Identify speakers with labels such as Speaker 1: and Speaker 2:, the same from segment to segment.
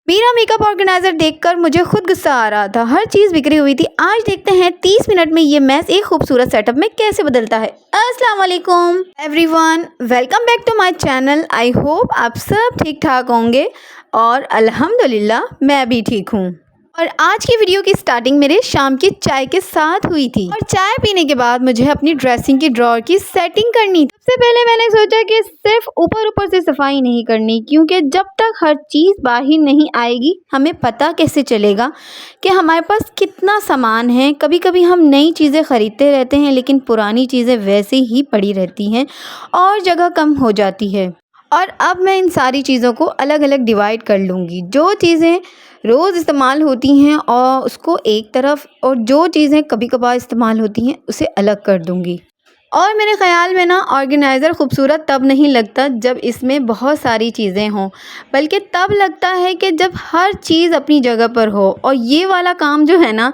Speaker 1: मेरा makeup organiser देखकर मुझे खुद गुस्सा आ रहा था। हर चीज़ बिखरी हुई थी। आज देखते हैं 30 मिनट में ये मैस एक खूबसूरत सेटअप में कैसे बदलता है। अस्सलाम वालेकुम everyone, welcome back to my channel. I hope आप सब ठीक ठाक होंगे और अल्हम्दुलिल्लाह मैं भी ठीक हूँ। और आज की वीडियो की स्टार्टिंग मेरे शाम की चाय के साथ हुई थी और चाय पीने के बाद मुझे अपनी ड्रेसिंग की ड्रॉअर की सेटिंग करनी थी। सबसे पहले मैंने सोचा कि सिर्फ ऊपर ऊपर से सफाई नहीं करनी, क्योंकि जब तक हर चीज़ बाहर नहीं आएगी हमें पता कैसे चलेगा कि हमारे पास कितना सामान है। कभी कभी हम नई चीज़ें ख़रीदते रहते हैं लेकिन पुरानी चीज़ें वैसे ही पड़ी रहती हैं और जगह कम हो जाती है। और अब मैं इन सारी चीज़ों को अलग अलग डिवाइड कर लूँगी। जो चीज़ें रोज़ इस्तेमाल होती हैं और उसको एक तरफ, और जो चीज़ें कभी कभार इस्तेमाल होती हैं उसे अलग कर दूँगी। और मेरे ख़्याल में ना ऑर्गेनाइज़र खूबसूरत तब नहीं लगता जब इसमें बहुत सारी चीज़ें हों, बल्कि तब लगता है कि जब हर चीज़ अपनी जगह पर हो। और ये वाला काम जो है ना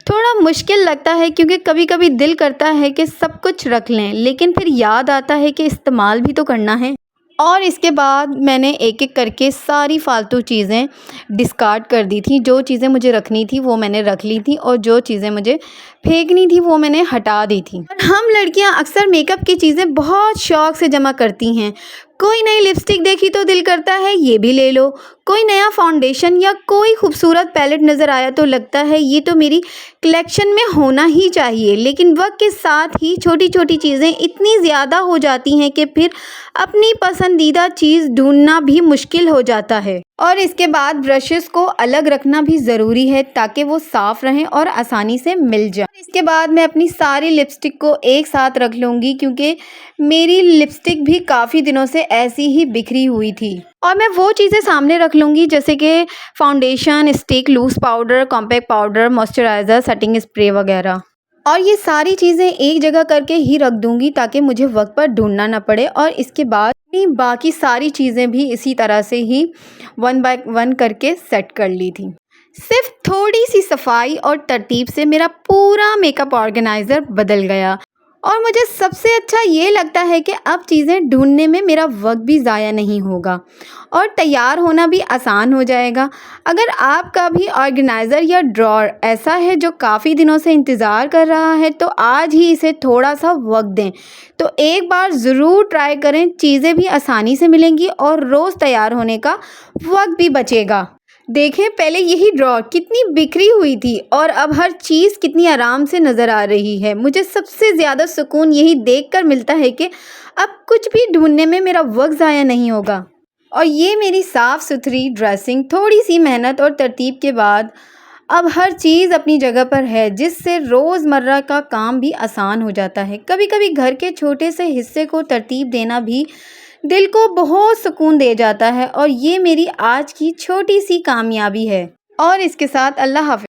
Speaker 1: थोड़ा मुश्किल लगता है, क्योंकि कभी कभी दिल करता है कि सब कुछ रख लें लेकिन फिर याद आता है कि इस्तेमाल भी तो करना है। और इसके बाद मैंने एक एक करके सारी फालतू चीज़ें डिस्कार्ड कर दी थी। जो चीज़ें मुझे रखनी थी वो मैंने रख ली थी और जो चीज़ें मुझे फेंकनी थी वो मैंने हटा दी थी। और हम लड़कियां अक्सर मेकअप की चीज़ें बहुत शौक़ से जमा करती हैं। कोई नई लिपस्टिक देखी तो दिल करता है ये भी ले लो, कोई नया फाउंडेशन या कोई खूबसूरत पैलेट नज़र आया तो लगता है ये तो मेरी कलेक्शन में होना ही चाहिए। लेकिन वक्त के साथ ही छोटी छोटी चीज़ें इतनी ज़्यादा हो जाती हैं कि फिर अपनी पसंदीदा चीज़ ढूंढना भी मुश्किल हो जाता है। और इसके बाद ब्रशेस को अलग रखना भी ज़रूरी है ताकि वो साफ़ रहें और आसानी से मिल जाए। इसके बाद मैं अपनी सारी लिपस्टिक को एक साथ रख लूँगी, क्योंकि मेरी लिपस्टिक भी काफ़ी दिनों से ऐसी ही बिखरी हुई थी। और मैं वो चीज़ें सामने रख लूँगी जैसे कि foundation, stick, loose powder, compact powder, moisturiser, setting spray वगैरह। और ये सारी चीज़ें एक जगह करके ही रख दूँगी ताकि मुझे वक्त पर ढूंढना ना पड़े। और इसके बाद बाकी सारी चीज़ें भी इसी तरह से ही 1 बाय 1 करके सेट कर ली थी। सिर्फ थोड़ी सी सफाई और तरतीब से मेरा पूरा मेकअप ऑर्गेनाइज़र बदल गया। और मुझे सबसे अच्छा ये लगता है कि अब चीज़ें ढूंढने में मेरा वक्त भी ज़ाया नहीं होगा और तैयार होना भी आसान हो जाएगा। अगर आपका भी ऑर्गेनाइज़र या ड्रॉअर ऐसा है जो काफ़ी दिनों से इंतज़ार कर रहा है तो आज ही इसे थोड़ा सा वक्त दें। तो एक बार ज़रूर ट्राई करें, चीज़ें भी आसानी से मिलेंगी और रोज़ तैयार होने का वक्त भी बचेगा। देखें, पहले यही ड्रॉअर कितनी बिखरी हुई थी और अब हर चीज़ कितनी आराम से नज़र आ रही है। मुझे सबसे ज़्यादा सुकून यही देखकर मिलता है कि अब कुछ भी ढूंढने में मेरा वक्त ज़ाया नहीं होगा। और ये मेरी साफ़ सुथरी ड्रेसिंग थोड़ी सी मेहनत और तरतीब के बाद अब हर चीज़ अपनी जगह पर है, जिससे रोज़मर्रा का काम भी आसान हो जाता है। कभी कभी घर के छोटे से हिस्से को तरतीब देना भी दिल को बहुत सुकून दे जाता है। और ये मेरी आज की छोटी सी कामयाबी है। और इसके साथ अल्लाह हाफ़िज़।